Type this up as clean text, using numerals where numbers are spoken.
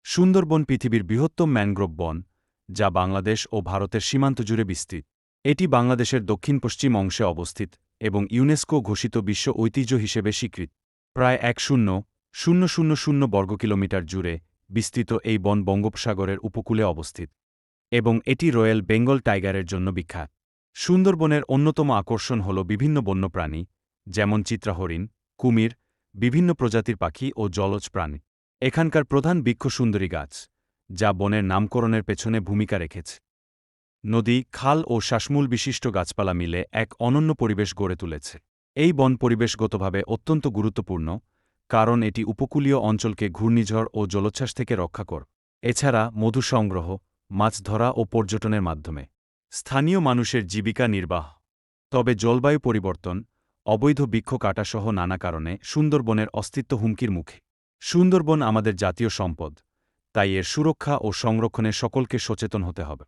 সুন্দরবন পৃথিবীর বৃহত্তম ম্যানগ্রোভ বন, যা বাংলাদেশ ও ভারতের সীমান্ত জুড়ে বিস্তৃত। এটি বাংলাদেশের দক্ষিণ-পশ্চিম অংশে অবস্থিত এবং ইউনেস্কো ঘোষিত বিশ্ব ঐতিহ্য হিসেবে স্বীকৃত। প্রায় ১,০০,০০০ বর্গকিলোমিটার জুড়ে বিস্তৃত এই বন বঙ্গোপসাগরের উপকূলে অবস্থিত এবং এটি রয়্যাল বেঙ্গল টাইগারের জন্য বিখ্যাত। সুন্দরবনের অন্যতম আকর্ষণ হল বিভিন্ন বন্যপ্রাণী, যেমন চিত্রাহরিণ, কুমির, বিভিন্ন প্রজাতির পাখি ও জলজ প্রাণী। এখানকার প্রধান বৃক্ষ সুন্দরী গাছ, যা বনের নামকরণের পেছনে ভূমিকা রেখেছে। নদী, খাল ও শ্বাসমূল বিশিষ্ট গাছপালা মিলে এক অনন্য পরিবেশ গড়ে তুলেছে। এই বন পরিবেশগতভাবে অত্যন্ত গুরুত্বপূর্ণ, কারণ এটি উপকূলীয় অঞ্চলকে ঘূর্ণিঝড় ও জলোচ্ছ্বাস থেকে রক্ষা করে। এছাড়া মধু সংগ্রহ, মাছ ধরা ও পর্যটনের মাধ্যমে স্থানীয় মানুষের জীবিকা নির্বাহ। তবে জলবায়ু পরিবর্তন, অবৈধ বৃক্ষ কাটাসহ নানা কারণে সুন্দরবনের অস্তিত্ব হুমকির মুখে। সুন্দরবন আমাদের জাতীয় সম্পদ, তাই এর সুরক্ষা ও সংরক্ষণে সকলকে সচেতন হতে হবে।